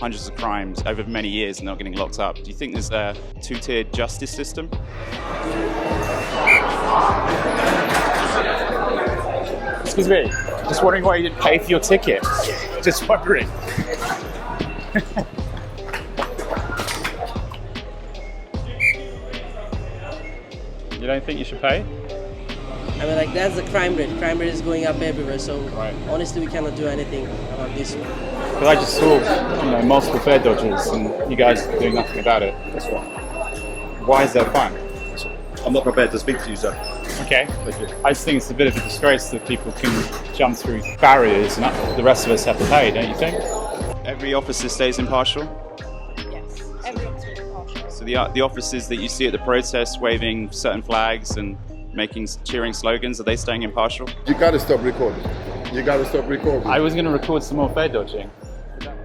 hundreds of crimes over many years and not getting locked up. Do you think there's a two-tiered justice system? Excuse me, just wondering why you didn't pay for your ticket. Just wondering. You don't think you should pay? I mean, like, that's the crime rate. Crime rate is going up everywhere, so honestly, we cannot do anything about this. Because I just saw, multiple fare dodgers, and you guys are doing nothing about it. That's why. Why is that fine? I'm not prepared to speak to you, sir. Okay. I just think it's a bit of a disgrace that people can jump through barriers and the rest of us have to pay, don't you think? Every officer stays impartial? Yes, every officer is impartial. So the officers that you see at the protests waving certain flags and cheering slogans, are they staying impartial? You gotta stop recording. You gotta stop recording. I was going to record some more fare dodging.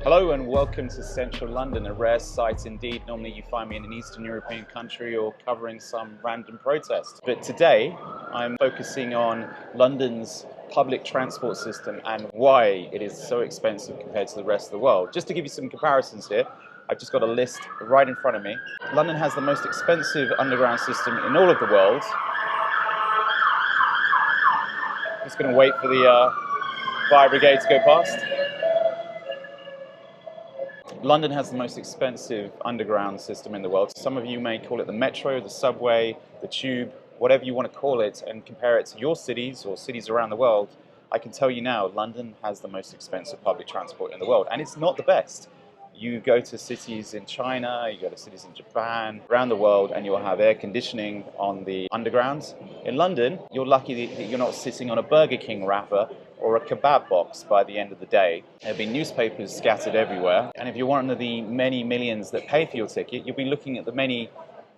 Hello and welcome to central London, a rare sight indeed. Normally you find me in an Eastern European country or covering some random protest. But today I'm focusing on London's public transport system and why it is so expensive compared to the rest of the world. Just to give you some comparisons here, I've just got a list right in front of me. London has the most expensive underground system in all of the world. Just going to wait for the fire brigade to go past. London has the most expensive underground system in the world. Some of you may call it the metro, the subway, the tube, whatever you want to call it, and compare it to your cities or cities around the world. I can tell you now, London has the most expensive public transport in the world, and it's not the best. You go to cities in China, you go to cities in Japan, around the world, and you'll have air conditioning on the underground. In London, you're lucky that you're not sitting on a Burger King wrapper or a kebab box by the end of the day. There'll be newspapers scattered everywhere, and if you're one of the many millions that pay for your ticket, you'll be looking at the many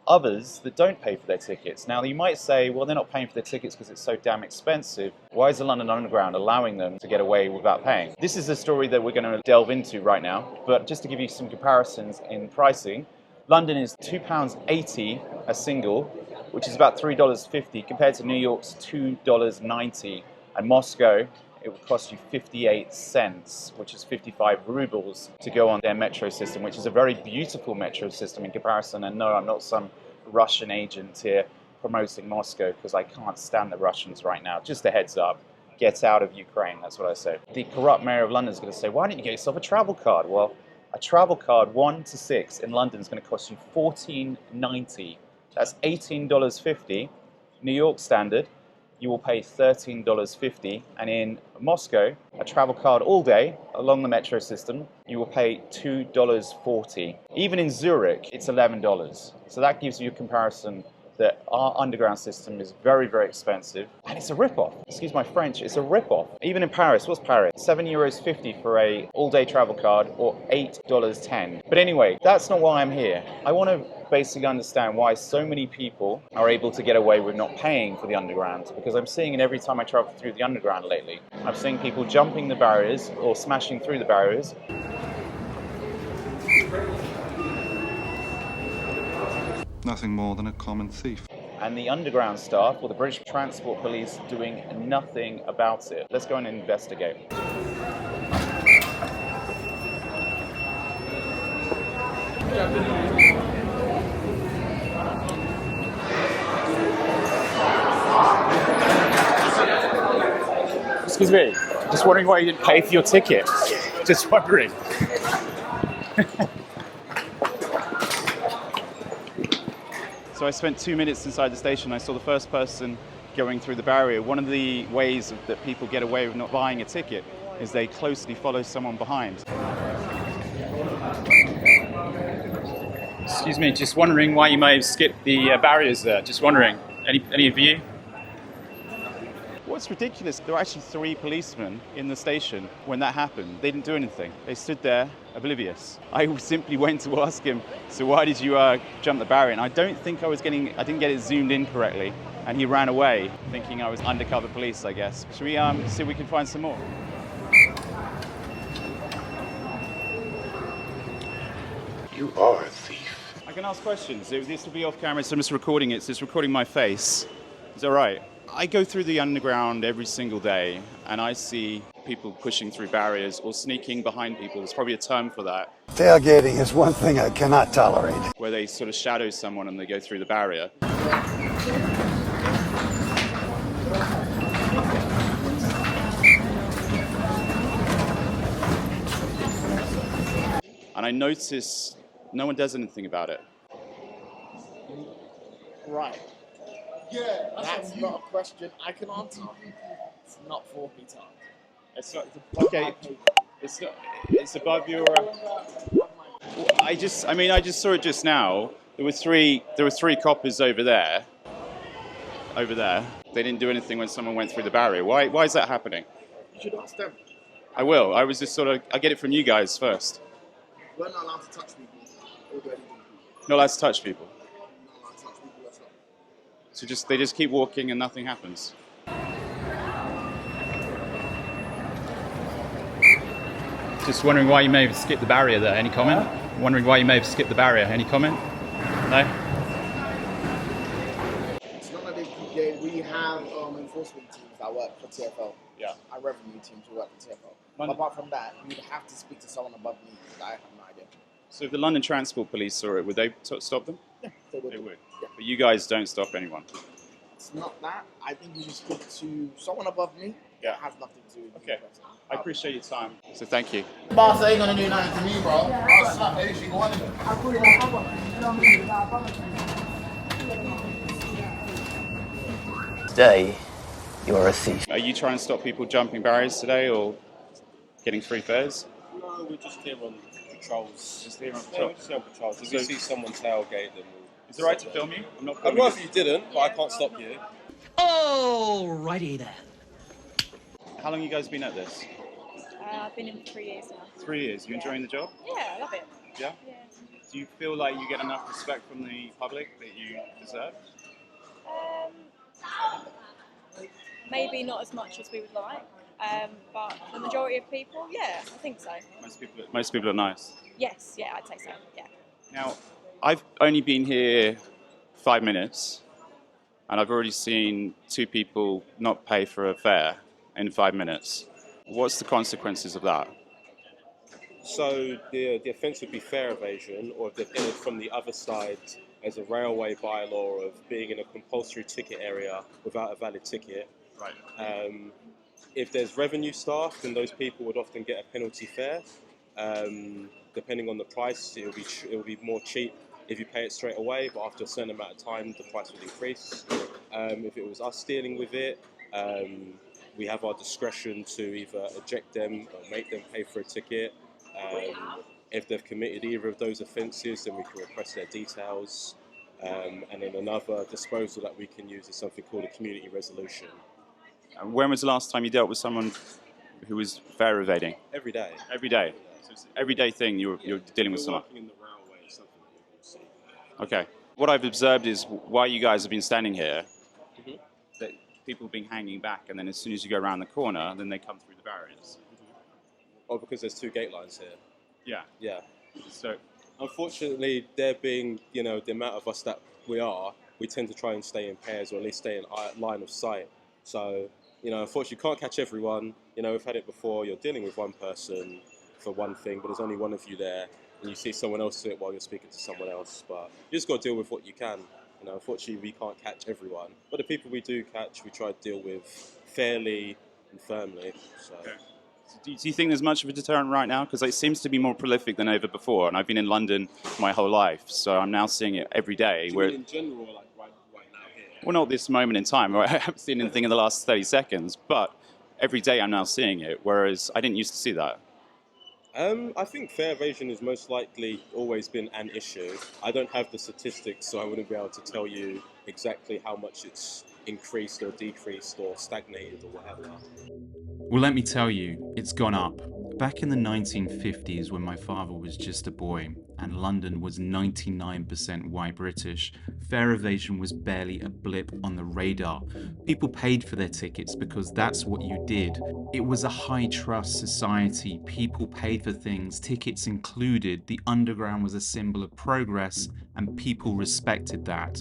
others that don't pay for their tickets. Now, you might say, well, they're not paying for their tickets because it's so damn expensive. Why is the London Underground allowing them to get away without paying? This is a story that we're going to delve into right now, but just to give you some comparisons in pricing, London is £2.80 a single, which is about $3.50 compared to New York's $2.90, and Moscow, it would cost you 58 cents, which is 55 rubles, to go on their metro system, which is a very beautiful metro system in comparison. And no, I'm not some Russian agent here promoting Moscow, because I can't stand the Russians right now. Just a heads up, get out of Ukraine, that's what I say. The corrupt mayor of London is going to say, why don't you get yourself a travel card? Well, a travel card 1 to 6 in London is going to cost you $14.90. That's $18.50. New York standard, you will pay $13.50, and in Moscow, a travel card all day along the metro system, you will pay $2.40. Even in Zurich, it's $11. So that gives you a comparison that our underground system is very, very expensive, and it's a rip-off. Excuse my French, it's a rip-off. Even in Paris, what's Paris? €7.50 for a all-day travel card, or $8.10. But anyway, that's not why I'm here. I want to basically understand why so many people are able to get away with not paying for the underground, because I'm seeing it every time I travel through the underground lately. I'm seeing people jumping the barriers or smashing through the barriers. Nothing more than a common thief. And the underground staff, or the British Transport Police, doing nothing about it. Let's go and investigate. Excuse me, just wondering why you didn't pay for your ticket. Just wondering. So I spent 2 minutes inside the station. I saw the first person going through the barrier. One of the ways that people get away with not buying a ticket is they closely follow someone behind. Excuse me, just wondering why you may have skipped the barriers there. Just wondering. Any of you? What's ridiculous, there were actually 3 policemen in the station when that happened. They didn't do anything. They stood there oblivious. I simply went to ask him, so why did you jump the barrier? And I didn't get it zoomed in correctly. And he ran away, thinking I was undercover police, I guess. Should we see if we can find some more? You are a thief. I can ask questions. This will be off camera, so I'm just recording it. So it's recording my face. Is that right? I go through the underground every single day, and I see people pushing through barriers or sneaking behind people. There's probably a term for that, Tailgating is one thing I cannot tolerate. where they sort of shadow someone and they go through the barrier. And I notice no one does anything about it. Right. Yeah, that's not a question I can answer. It's not for me to answer. It's not, okay. It's above your. I just saw it just now. There were three coppers over there. Over there. They didn't do anything when someone went through the barrier. Why is that happening? You should ask them. I will. I was just I get it from you guys first. We're not allowed to touch people. Not allowed to touch people. Not allowed to touch people, that's not. So they just keep walking and nothing happens. Just wondering why you may have skipped the barrier there. Any comment? Wondering why you may have skipped the barrier. Any comment? No? It's not that we have enforcement teams that work for TFL. Yeah. Our revenue teams who work for TFL. But apart from that, you'd have to speak to someone above me. I have no idea. So if the London Transport Police saw it, would they stop them? Yeah, they would. They would. Yeah. But you guys don't stop anyone. It's not that. I think you should speak to someone above me. Yeah. It has nothing to do with Okay. the person. I appreciate your time. So thank you. Boss ain't gonna do nothing to me, bro. I'll slap anything on him. Today, you are a thief. Are you trying to stop people jumping barriers today or getting free fares? No, we're just here on patrols. Just here on Yeah, patrol. we're just here on patrols. If we see someone tailgate, then we'll... Is it right to film you? I'm not I'd filming. rather you didn't, but I can't stop you. Alrighty then. How long you guys been at this? I've been in for 3 years now. 3 years. You enjoying the job? Yeah, I love it. Yeah? Yeah. Do you feel like you get enough respect from the public that you deserve? Maybe not as much as we would like, but the majority of people, yeah, I think so. Most people are nice. Yes, yeah, I'd say so, yeah. Now, I've only been here 5 minutes, and I've already seen 2 people not pay for a fare in 5 minutes. What's the consequences of that? So the offence would be fare evasion, or if they've entered from the other side as a railway bylaw of being in a compulsory ticket area without a valid ticket. Right. If there's revenue staff, then those people would often get a penalty fare. Depending on the price, it'll be more cheap if you pay it straight away, but after a certain amount of time, the price would increase. If it was us dealing with it, we have our discretion to either eject them or make them pay for a ticket. If they've committed either of those offences, then we can request their details. And then another disposal that we can use is something called a community resolution. And when was the last time you dealt with someone who was fare evading? Every day. Every day? So it's an everyday thing you're dealing with someone? Working in the railway is something that we can see. Okay. What I've observed is while you guys have been standing here, that people have been hanging back, and then as soon as you go around the corner, then they come through the barriers. Oh, because there's 2 gate lines here. Yeah. Yeah. So, unfortunately, there being, the amount of us that we tend to try and stay in pairs, or at least stay in line of sight. So, unfortunately, you can't catch everyone. We've had it before. You're dealing with one person for one thing, but there's only one of you there, and you see someone else do it while you're speaking to someone else. But you just got to deal with what you can. Unfortunately, we can't catch everyone. But the people we do catch, we try to deal with fairly and firmly. So. okay. Do you think there's much of a deterrent right now? Because it seems to be more prolific than ever before, and I've been in London my whole life, so I'm now seeing it every day. Do you mean in general, like right now here? Well, not this moment in time. I haven't seen anything in the last 30 seconds, but every day I'm now seeing it, whereas I didn't used to see that. I think fare evasion has most likely always been an issue. I don't have the statistics, so I wouldn't be able to tell you exactly how much it's increased or decreased or stagnated or whatever. Well, let me tell you, it's gone up. Back in the 1950s, when my father was just a boy and London was 99% white British, fare evasion was barely a blip on the radar. People paid for their tickets because that's what you did. It was a high-trust society. People paid for things, tickets included. The underground was a symbol of progress, and people respected that.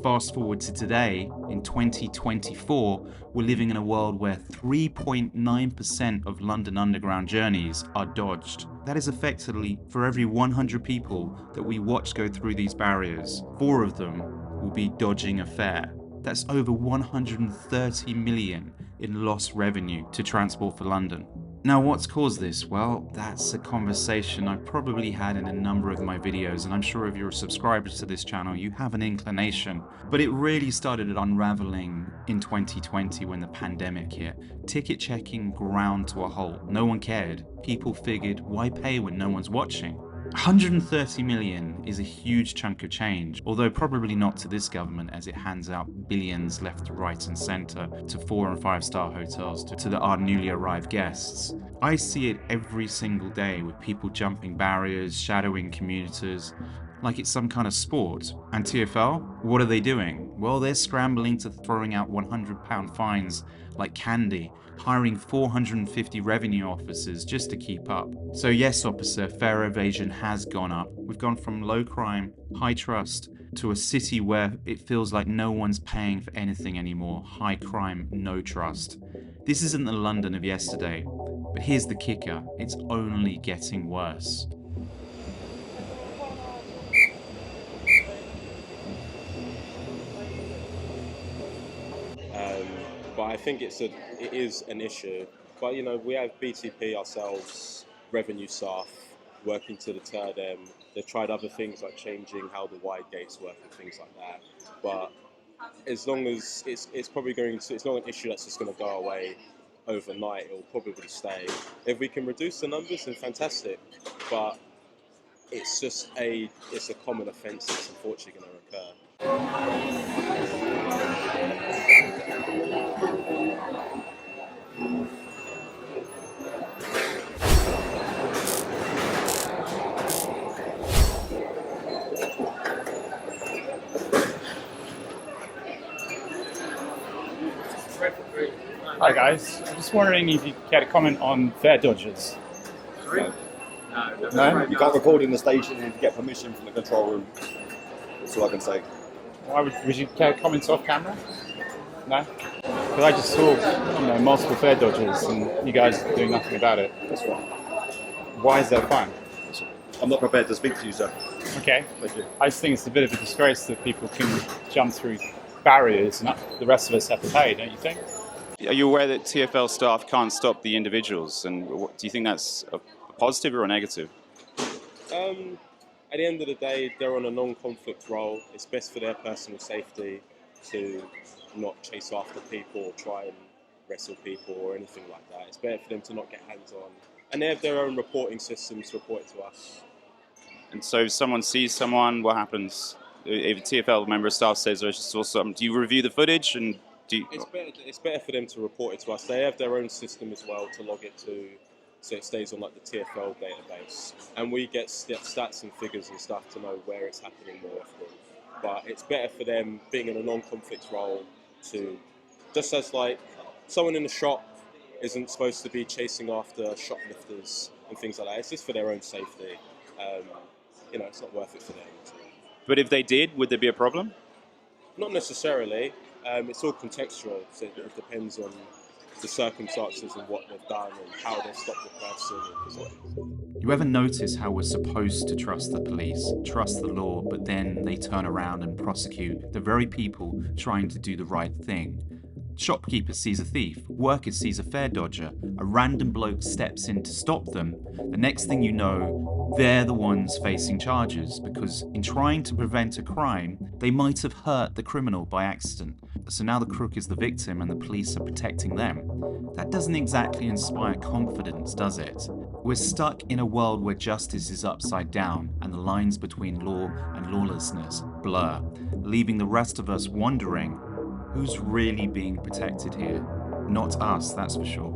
Fast forward to today, in 2024, we're living in a world where 3.9% of London Underground journeys are dodged. That is effectively, for every 100 people that we watch go through these barriers, 4 of them will be dodging a fare. That's over 130 million in lost revenue to Transport for London. Now, what's caused this? Well, that's a conversation I've probably had in a number of my videos, and I'm sure if you're subscribers to this channel, you have an inclination. But it really started unraveling in 2020 when the pandemic hit. Ticket checking ground to a halt. No one cared. People figured, why pay when no one's watching? 130 million is a huge chunk of change, although probably not to this government, as it hands out billions left, right and centre to 4- and 5-star hotels to our newly arrived guests. I see it every single day with people jumping barriers, shadowing commuters, like it's some kind of sport. And TFL, what are they doing? Well, they're scrambling to throwing out £100 fines like candy, hiring 450 revenue officers just to keep up. So yes, officer, fare evasion has gone up. We've gone from low crime, high trust, to a city where it feels like no one's paying for anything anymore. High crime, no trust. This isn't the London of yesterday, but here's the kicker, it's only getting worse. But I think it is an issue. But you know, we have BTP ourselves, revenue staff, working to deter them. They've tried other things like changing how the wide gates work and things like that. But as long as it's probably it's not an issue that's just going to go away overnight. It will probably stay. If we can reduce the numbers, then fantastic. But it's just a common offence that's unfortunately going to occur. Hi guys, I'm just wondering if you had a comment on fare dodgers. No? You can't record in the station and get permission from the control room. That's all I can say. Why would you care comments off camera? No? Because I just saw multiple fare dodgers and you guys doing nothing about it. That's fine. Why is that fine? I'm not prepared to speak to you, sir. Okay. Thank you. I just think it's a bit of a disgrace that people can jump through barriers and the rest of us have to pay, don't you think? Are you aware that TFL staff can't stop the individuals? And do you think that's a positive or a negative? At the end of the day, they're on a non-conflict role. It's best for their personal safety to not chase after people or try and wrestle people or anything like that. It's better for them to not get hands-on. And they have their own reporting systems to report it to us. And so if someone sees someone, what happens? If a TFL member of staff says I just saw something, do you review the footage and It's better for them to report it to us. They have their own system as well to log it to, so it stays on like the TFL database, and we get stats and figures and stuff to know where it's happening more often. But it's better for them being in a non-conflict role to, just as like someone in the shop isn't supposed to be chasing after shoplifters and things like that. It's just for their own safety. It's not worth it for them. But if they did, would there be a problem? Not necessarily. It's all contextual, so it depends on the circumstances and what they've done and how they've stopped the person. You ever notice how we're supposed to trust the police, trust the law, but then they turn around and prosecute the very people trying to do the right thing? Shopkeeper sees a thief, worker sees a fare dodger, a random bloke steps in to stop them. The next thing you know, they're the ones facing charges because in trying to prevent a crime, they might have hurt the criminal by accident. So now the crook is the victim and the police are protecting them. That doesn't exactly inspire confidence, does it? We're stuck in a world where justice is upside down and the lines between law and lawlessness blur, leaving the rest of us wondering, who's really being protected here? Not us, that's for sure.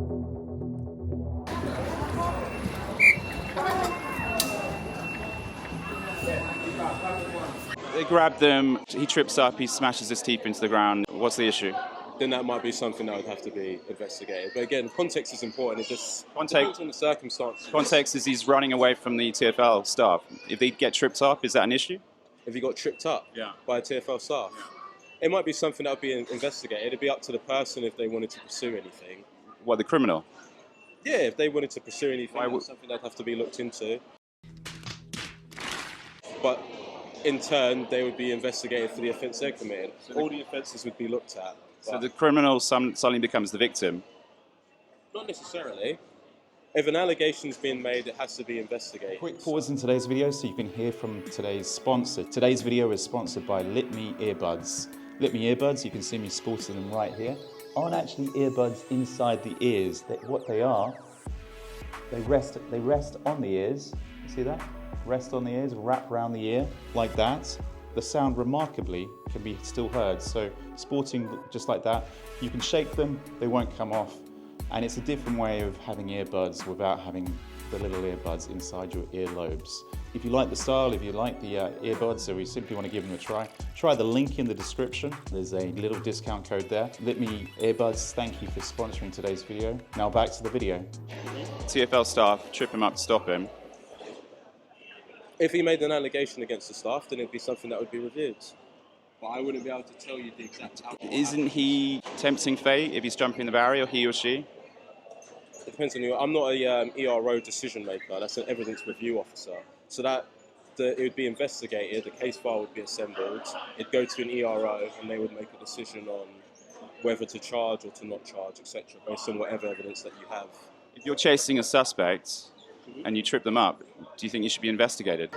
They grab them, he trips up, he smashes his teeth into the ground. What's the issue? Then that might be something that would have to be investigated. But again, context is important. It just Context depends on the circumstances. Context is he's running away from the TFL staff. If they get tripped up, is that an issue? If he got tripped up by a TFL staff, It might be something that would be investigated. It'd be up to the person if they wanted to pursue anything. What, the criminal? Yeah, if they wanted to pursue anything, it's something that'd have to be looked into. But in turn, they would be investigated for the offence they committed. All the offences would be looked at. So the criminal suddenly becomes the victim? Not necessarily. If an allegation's been made, it has to be investigated. Quick pause in today's video so you can hear from today's sponsor. Today's video is sponsored by Lytmi earbuds. Lytmi earbuds, you can see me sporting them right here, aren't actually earbuds inside the ears. What they are, they rest on the ears. You see that? Rest on the ears, wrap around the ear like that. The sound remarkably can be still heard. So sporting just like that, you can shake them, they won't come off. And it's a different way of having earbuds without having the little earbuds inside your earlobes. If you like the style, if you like the earbuds, or you simply want to give them a try the link in the description. There's a little discount code there. Lytmi earbuds, thank you for sponsoring today's video. Now back to the video. TFL staff trip him up to stop him. If he made an allegation against the staff, then it'd be something that would be reviewed. But I wouldn't be able to tell you the exact outcome. Isn't he tempting fate if he's jumping the barrier, he or she? It depends on you. I'm not a ERO decision maker. That's an evidence review officer. So it would be investigated. The case file would be assembled. It'd go to an ERO, and they would make a decision on whether to charge or to not charge, etc., based on whatever evidence that you have. If you're chasing a suspect and you trip them up, do you think you should be investigated?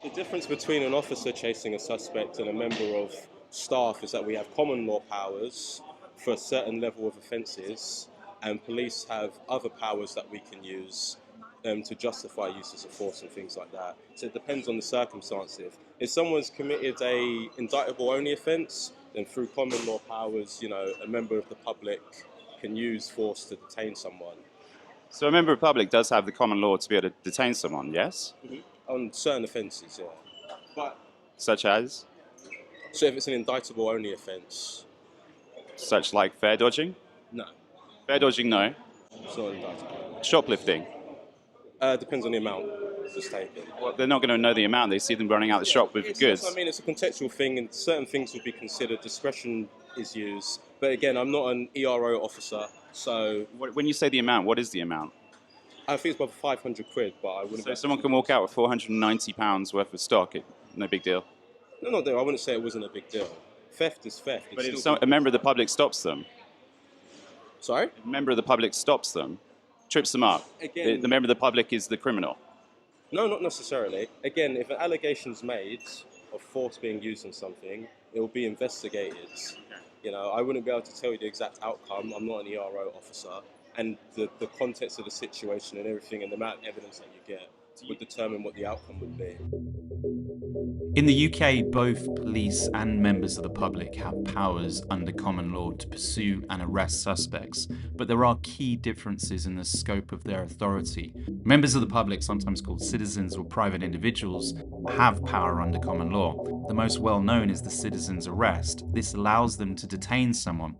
The difference between an officer chasing a suspect and a member of staff is that we have common law powers for a certain level of offences, and police have other powers that we can use to justify uses of force and things like that. So it depends on the circumstances. If someone's committed a indictable only offence, then through common law powers, a member of the public can use force to detain someone. So a member of the public does have the common law to be able to detain someone, yes? Mm-hmm. On certain offences, yeah. But such as? So if it's an indictable only offence. Such like fare dodging? No. Fare dodging, no. It's not indictable. Shoplifting? Depends on the amount that's taken. Well, they're not going to know the amount. They see them running out the shop with goods. I mean, it's a contextual thing, and certain things would be considered. Discretion is used. But again, I'm not an ERO officer, so... When you say the amount, what is the amount? I think it's about 500 quid, but I wouldn't... So someone can walk out with £490 worth of stock, no big deal? No, I wouldn't say it wasn't a big deal. Theft is theft. But if a member of the public stops them... Sorry? If a member of the public stops them, trips them up, again, the member of the public is the criminal? No, not necessarily. Again, if an allegation's made of force being used on something, it will be investigated. I wouldn't be able to tell you the exact outcome. I'm not an ERO officer. And the context of the situation and everything and the amount of evidence that you get would determine what the outcome would be. In the UK, both police and members of the public have powers under common law to pursue and arrest suspects, but there are key differences in the scope of their authority. Members of the public, sometimes called citizens or private individuals, have power under common law. The most well known is the citizen's arrest. This allows them to detain someone.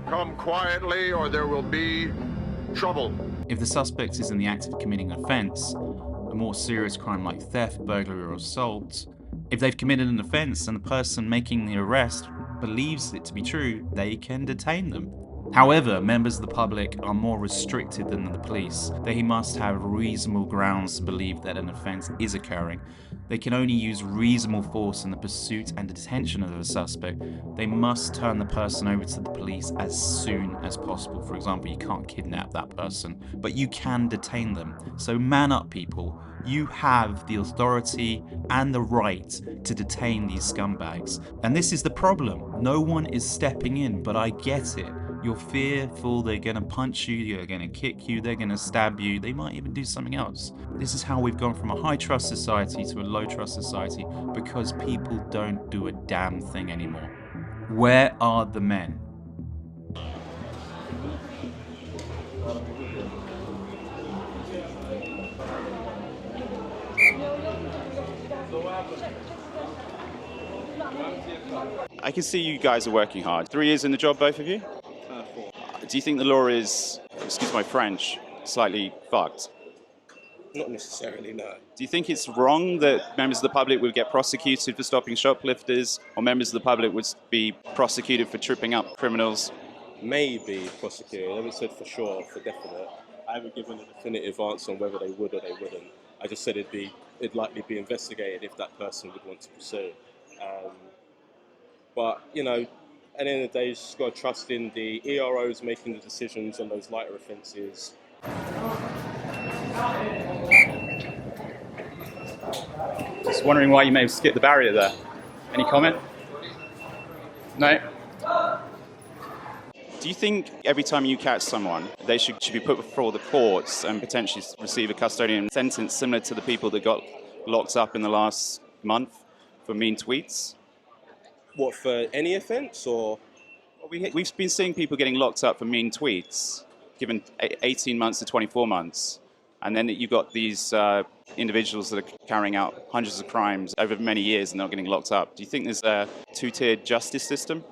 Come quietly or there will be trouble. If the suspect is in the act of committing an offence, a more serious crime like theft, burglary or assault, if they've committed an offence and the person making the arrest believes it to be true, they can detain them. However, members of the public are more restricted than the police. They must have reasonable grounds to believe that an offence is occurring. They can only use reasonable force in the pursuit and detention of a suspect. They must turn the person over to the police as soon as possible. For example, you can't kidnap that person, but you can detain them. So man up, people. You have the authority and the right to detain these scumbags. And this is the problem. No one is stepping in, but I get it. You're fearful they're going to punch you, they're going to kick you, they're going to stab you, they might even do something else. This is how we've gone from a high trust society to a low trust society because people don't do a damn thing anymore. Where are the men? I can see you guys are working hard. 3 years in the job, both of you? 4. Do you think the law is, excuse my French, slightly fucked? Not necessarily, no. Do you think it's wrong that members of the public would get prosecuted for stopping shoplifters, or members of the public would be prosecuted for tripping up criminals? Maybe prosecuted. I haven't said for sure, for definite. I haven't given a definitive answer on whether they would or they wouldn't. I just said it'd likely be investigated if that person would want to pursue. But, you know, at the end of the day, you just got to trust in the EROs making the decisions on those lighter offences. Just wondering why you may have skipped the barrier there. Any comment? No? Do you think every time you catch someone, they should be put before the courts and potentially receive a custodian sentence similar to the people that got locked up in the last month for mean tweets? What, for any offence, or? We've been seeing people getting locked up for mean tweets, given 18 months to 24 months. And then you've got these individuals that are carrying out hundreds of crimes over many years and not getting locked up. Do you think there's a two-tiered justice system?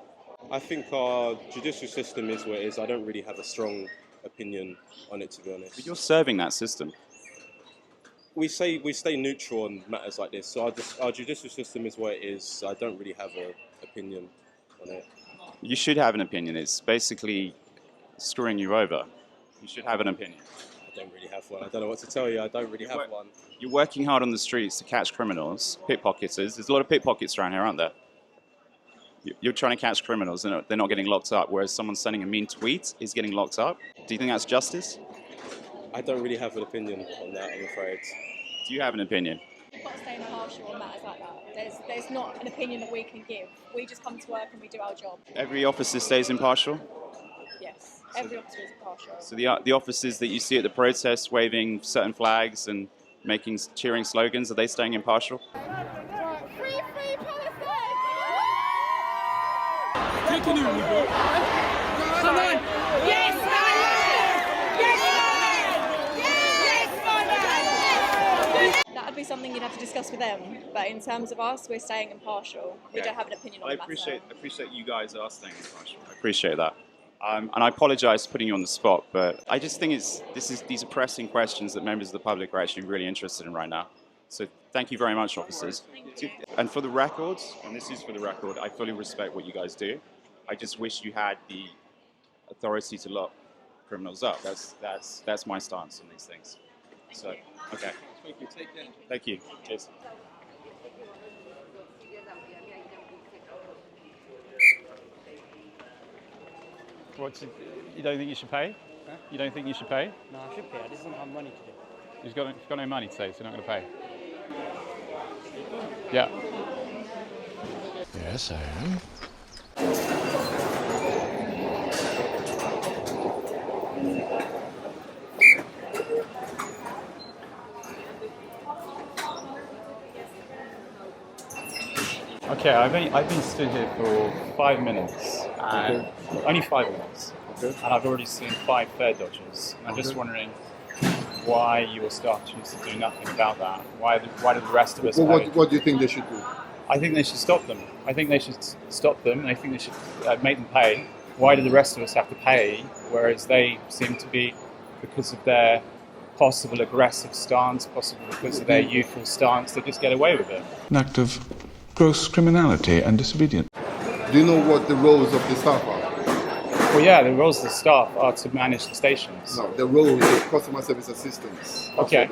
I think our judicial system is what it is. I don't really have a strong opinion on it, to be honest. But you're serving that system. We stay neutral on matters like this. So our judicial system is what it is. I don't really have an opinion on it. You should have an opinion. It's basically screwing you over. You should have an opinion. I don't really have one. I don't know what to tell you. I don't really have one. You're working hard on the streets to catch criminals, pickpocketers. There's a lot of pickpockets around here, aren't there? You're trying to catch criminals and they're not getting locked up, whereas someone sending a mean tweet is getting locked up. Do you think that's justice? I don't really have an opinion on that, I'm afraid. Do you have an opinion? We've got to stay impartial on matters like that. There's not an opinion that we can give. We just come to work and we do our job. Every officer stays impartial? Yes, every officer is impartial. So the officers that you see at the protests waving certain flags and cheering slogans, are they staying impartial? Free Palestine! Come on! Yes, that would be something you'd have to discuss with them. But in terms of us, we're staying impartial. We don't have an opinion on the matter. I appreciate you guys are staying impartial. I appreciate that. And I apologise for putting you on the spot, but I just think these are pressing questions that members of the public are actually really interested in right now. So thank you very much, officers. And for the record, and this is for the record, I fully respect what you guys do. I just wish you had the authority to lock criminals up. That's my stance on these things. So, okay. Thank you. Take care. Thank you. Cheers. You don't think you should pay? Huh? You don't think you should pay? No, I should pay. I just don't have money to do. You've got no money today, so you're not going to pay? Yeah. Yes, I am. Okay, I've been stood here for 5 minutes, and only 5 minutes, and I've already seen 5 fare dodgers. I'm just wondering why your staff choose to do nothing about that. Why do the rest of us? Well, what do you think they should do? I think they should stop them. I think they should stop them, and I think they should make them pay. Why do the rest of us have to pay, whereas they seem to be, because of their possible aggressive stance, possibly because of their youthful stance, they just get away with it? An act of gross criminality and disobedience. Do you know what the roles of the staff are? Well, yeah, the roles of the staff are to manage the stations. No, the role is customer service assistants. Okay.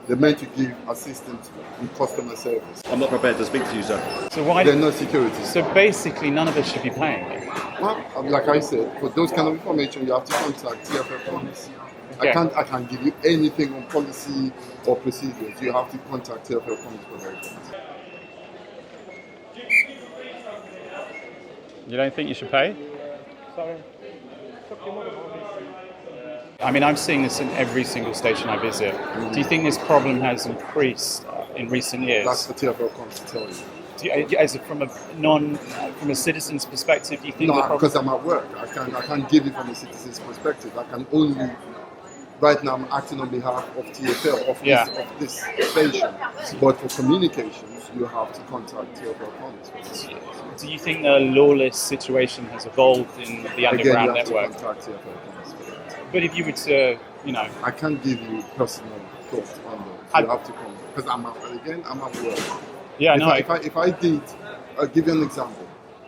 They're meant to give assistance in customer service. I'm not prepared to speak to you, sir. So why? They're not security. So basically, none of us should be paying. Well, like I said, for those kind of information, you have to contact TFL policy. Okay. I can't give you anything on policy or procedures. You have to contact TFL policy for that. You don't think you should pay? Sorry. I mean, I'm seeing this in every single station I visit. Do you think this problem has increased in recent years? That's what TFL comes to tell you. As from a citizen's perspective, do you think? No, because I'm at work. I can't give it from a citizen's perspective. I can only. Right now, I'm acting on behalf of TFL of this station. But for communications, you have to contact TFL police. Do you think the Lawless situation has evolved in the underground network? Contact TFL police. But if you were to, I can't give you personal thoughts on those. You have to come because I'm at work. Yeah, If I did, I'll give you an example.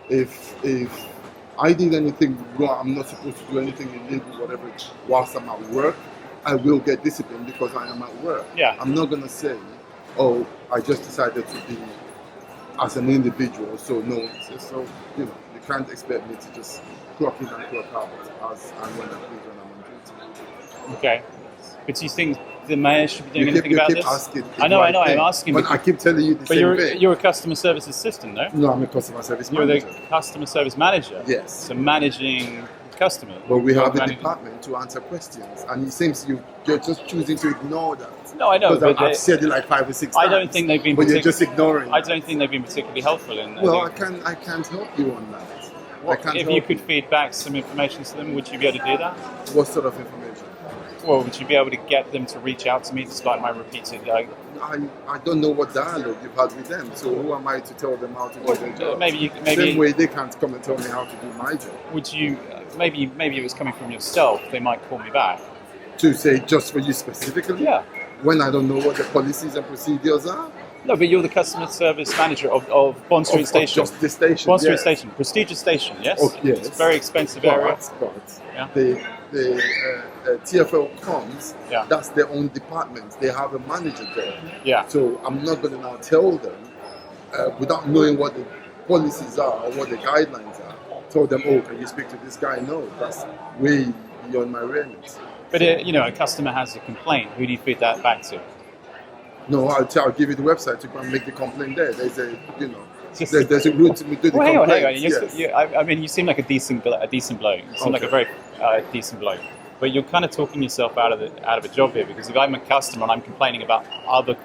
If I did anything wrong, I'm not supposed to do anything illegal, whatever, whilst I'm at work, I will get disciplined because I am at work. Yeah. I'm not going to say, oh, I just decided to be as an individual, so no one says so. You can't expect me to just clock in and clock out as and when I'm on duty. Okay. But do you think the mayor should be doing anything about this? Asking I know, I'm asking. But I keep telling you the same thing. You're a customer service assistant, no? No, I'm a customer service manager. You're the customer service manager? Yes. So managing customers. But we have a department to answer questions, and it seems you're just choosing to ignore that. No, I know. Because I've said it like 5 or 6 times. I don't think they've been. But you're just ignoring. I don't think they've been particularly helpful in. Well, I can't help you on that. If you could feed back some information to them, would you be able to do that? What sort of information? Well, would you be able to get them to reach out to me despite my repeated? I don't know what dialogue you've had with them, so who am I to tell them how to do their job? Maybe same way they can't come and tell me how to do my job. Would you? Maybe it was coming from yourself. They might call me back to say just for you specifically. Yeah. When I don't know what the policies and procedures are. No, but you're the customer service manager of Bond Street Station. Just the station. Bond Street Station, prestigious station. Yes. Oh, yes. It's a very expensive area. But yeah. The TFL comes. Yeah. That's their own department. They have a manager there. Yeah. So I'm not going to now tell them without knowing what the policies are or what the guidelines are. Tell them, oh, can you speak to this guy? No, that's way beyond my remit. But a customer has a complaint. Who do you feed that back to? No, I'll give you the website to go and make the complaint there. There's a there's a route to do the complaint. Hang on. I mean, you seem like a decent bloke. You seem like a very decent bloke. But you're kind of talking yourself out of a job here, because if I'm a customer and I'm complaining about other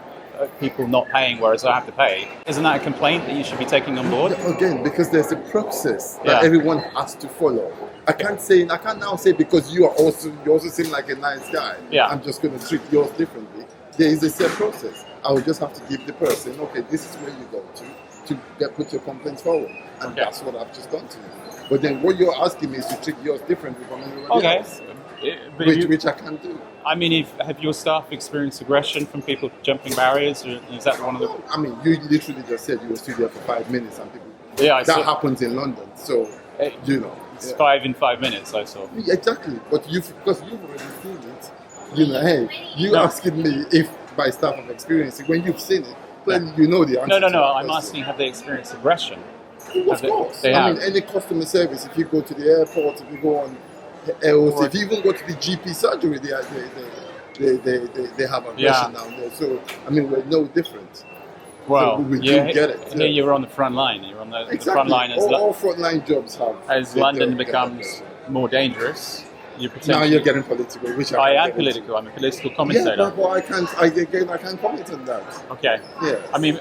people not paying, whereas I have to pay, isn't that a complaint that you should be taking on board? Again, because there's a process that everyone has to follow. I can't now say because you also seem like a nice guy. Yeah. I'm just going to treat yours differently. There is a set process. I will just have to give the person, okay, this is where you go to put your complaints forward, and that's what I've just done to you. But then what you're asking me is to treat yours differently from everybody else, which I can't do. I mean, have your staff experienced aggression from people jumping barriers, or is that one of the? I mean, you literally just said you were still there for 5 minutes, and people. Yeah, that happens in London, so It's 5 in 5 minutes, I saw. Yeah, exactly, but because you've already seen it. Hey, asking me if my staff have experienced it. When you've seen it, then you know the answer. No. I'm asking, have they experienced aggression? Of course. I mean, any customer service, if you go to the airport, if you go on LOC, if you even go to the GP surgery, they have aggression down there. So, I mean, we're no different. Well, so we do get it. Here you're on the front line. You're on the front line. All frontline jobs have. As London becomes more dangerous, now you're getting political, which I am political. I'm a political commentator. Yeah, but I can't comment on that. Okay. Yeah. I mean,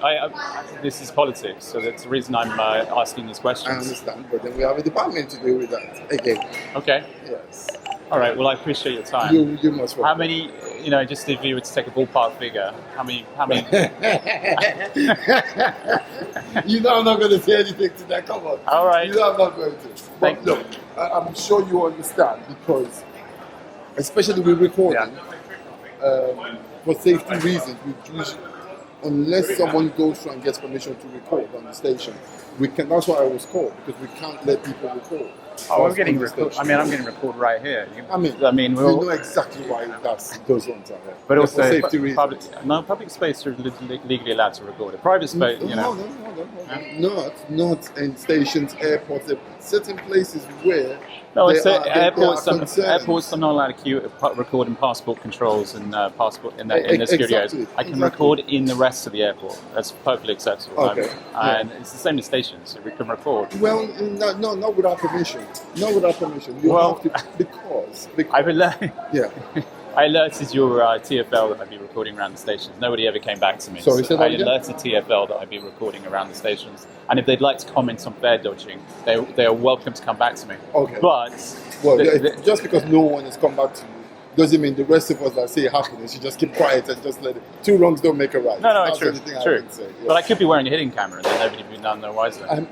this is politics, so that's the reason I'm asking these questions. I understand, but then we have a department to deal with that again. Okay. Yes. All right. Well, I appreciate your time. You must. How many? Just if you were to take a ballpark figure, how many? You know I'm not going to say anything to that. Come on. All right. You know I'm not going to. But look, I'm sure you understand, because, especially with recording, for safety reasons, we usually, unless someone goes through and gets permission to record on the station, we can. That's why I was called, because we can't let people record. I'm getting record. I'm getting record right here. You know exactly why those ones are there. But also, safety reasons. Public space are legally allowed to record. A private space, not in stations, airports. There are certain places where. No, airports. I'm not allowed to record in passport controls and passport in the studios. I can record in the rest of the airport. That's perfectly acceptable. Okay. And it's the same as stations. So we can record. Well, no, not without permission. Not without permission. You have to, because I alerted your TFL that I'd be recording around the stations. Nobody ever came back to me. Sorry, so I alerted TFL that I'd be recording around the stations. And if they'd like to comment on fare dodging, they are welcome to come back to me. Okay. But just because no one has come back to you doesn't mean the rest of us that say it happens, you just keep quiet and just let it. 2 wrongs don't make a right. No, true. I would say, yeah. But I could be wearing a hidden camera and then nobody would be none the wiser.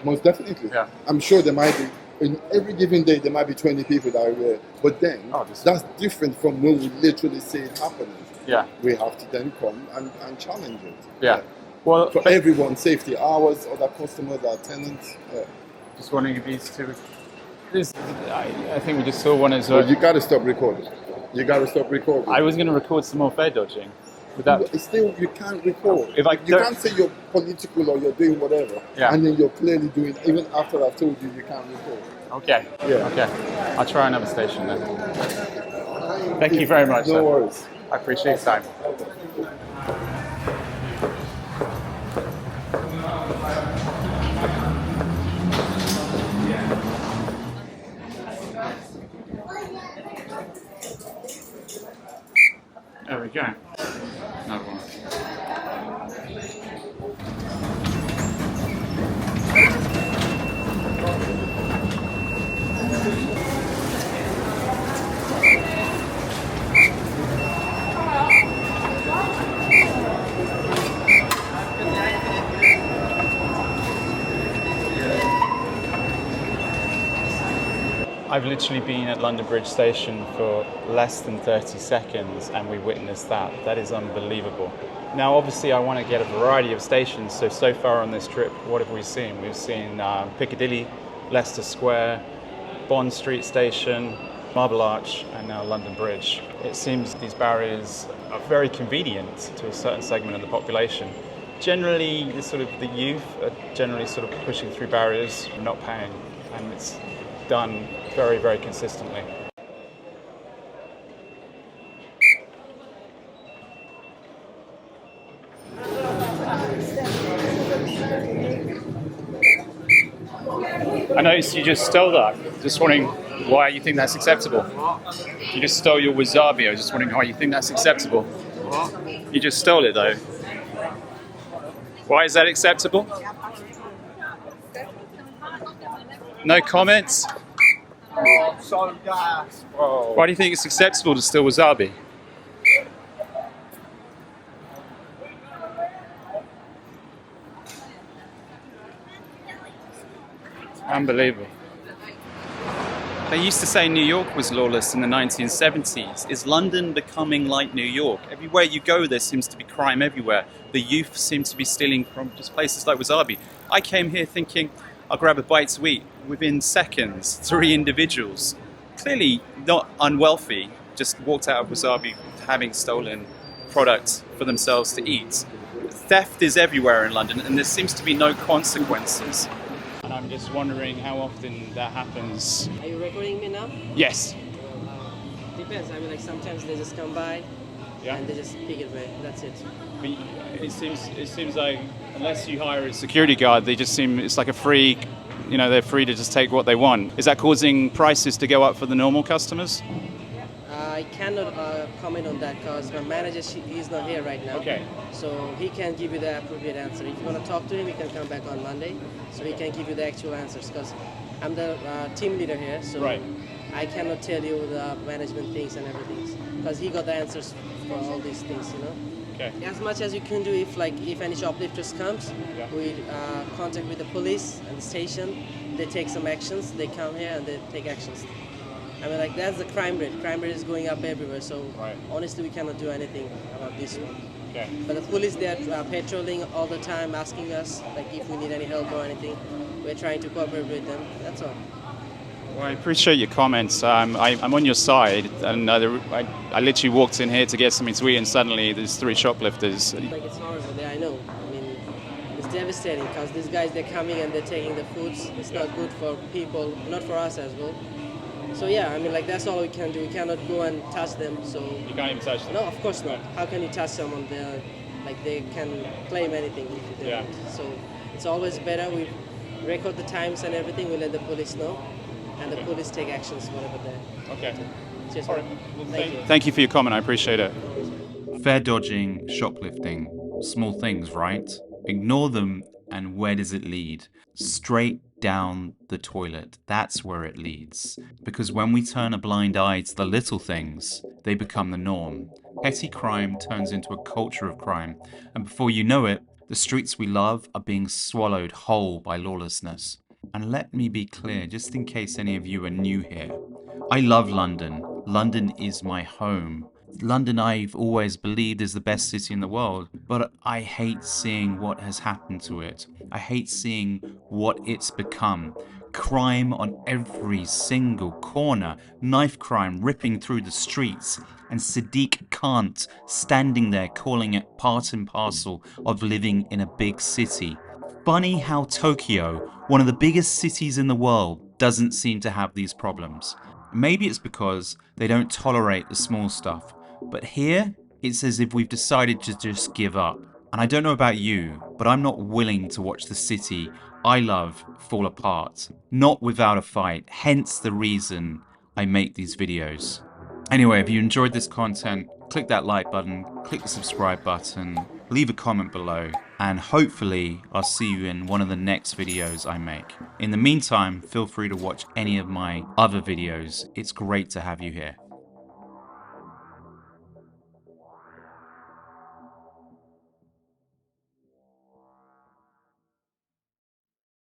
Most definitely. Yeah. I'm sure there might be in every given day there might be 20 people that are aware, but then that's different from when we literally see it happening. Yeah. We have to then come and challenge it. Yeah. Well, for everyone's safety, ours, other customers, our tenants. Just wondering if these two. I think we just saw one as well. Well, you got to stop recording. You got to stop recording. I was going to record some more fare dodging. Still, you can't record. If you can't say you're political or you're doing whatever, and then you're clearly doing, even after I've told you, you can't record. Okay. Yeah. Okay. I'll try another station then. Thank you very much. No worries. I appreciate your time. There we go. Another one. I've literally been at London Bridge Station for less than 30 seconds and we witnessed that. That is unbelievable. Now obviously I want to get a variety of stations, so far on this trip, what have we seen? We've seen Piccadilly, Leicester Square, Bond Street Station, Marble Arch, and now London Bridge. It seems these barriers are very convenient to a certain segment of the population. Generally, the youth are generally sort of pushing through barriers, not paying, and it's done very, very consistently. I noticed you just stole that. Just wondering why you think that's acceptable. You just stole your wasabi. I was just wondering why you think that's acceptable. You just stole it though. Why is that acceptable? No comments? Oh, so gas, bro. Why do you think it's acceptable to steal wasabi? Unbelievable. They used to say New York was lawless in the 1970s. Is London becoming like New York? Everywhere you go, there seems to be crime everywhere. The youth seem to be stealing from just places like wasabi. I came here thinking, I'll grab a bite to eat. Within seconds, 3 individuals, clearly not unwealthy, just walked out of wasabi having stolen products for themselves to eat. Theft is everywhere in London and there seems to be no consequences. And I'm just wondering how often that happens. Are you recording me now? Yes. Depends. I mean, like sometimes they just come by and they just pick it away. That's it. But it seems like unless you hire a security guard, they just seem it's like a free. You know, they're free to just take what they want. Is that causing prices to go up for the normal customers? I cannot comment on that because my manager, he's not here right now. Okay. So he can give you the appropriate answer. If you want to talk to him, he can come back on Monday. So he can give you the actual answers because I'm the team leader here. So I cannot tell you the management things and everything because he got the answers for all these things, you know. Okay. As much as you can do if any shoplifters comes, we contact with the police and the station. They take some actions. They come here and they take actions. I mean, like that's the crime rate. Crime rate is going up everywhere. So honestly, we cannot do anything about this one. Okay. But the police, they are patrolling all the time, asking us like if we need any help or anything. We're trying to cooperate with them. That's all. Well, I appreciate your comments. I'm on your side, and I literally walked in here to get something to eat, and suddenly there's 3 shoplifters. Like it's horrible. I know. I mean, it's devastating because these guys, they're coming and they're taking the foods. It's not good for people, not for us as well. So yeah, I mean, like that's all we can do. We cannot go and touch them. So you can't even touch them. No, of course not. How can you touch someone? They can claim anything if they want. So it's always better we record the times and everything. We let the police know. And the police take actions whatever they're. Okay. Cheers. All right. Well, thank you for your comment. I appreciate it. Fare dodging, shoplifting, small things, right? Ignore them, and where does it lead? Straight down the toilet. That's where it leads. Because when we turn a blind eye to the little things, they become the norm. Petty crime turns into a culture of crime, and before you know it, the streets we love are being swallowed whole by lawlessness. And let me be clear, just in case any of you are new here, I love London. London is my home. London, I've always believed, is the best city in the world, but I hate seeing what has happened to it. I hate seeing what it's become. Crime on every single corner, knife crime ripping through the streets, and Sadiq Khan standing there calling it part and parcel of living in a big city. Funny how Tokyo, one of the biggest cities in the world, doesn't seem to have these problems. Maybe it's because they don't tolerate the small stuff, but here it's as if we've decided to just give up. And I don't know about you, but I'm not willing to watch the city I love fall apart, not without a fight, hence the reason I make these videos. Anyway, if you enjoyed this content, click that like button, click the subscribe button, leave a comment below, and hopefully I'll see you in one of the next videos I make. In the meantime, feel free to watch any of my other videos. It's great to have you here.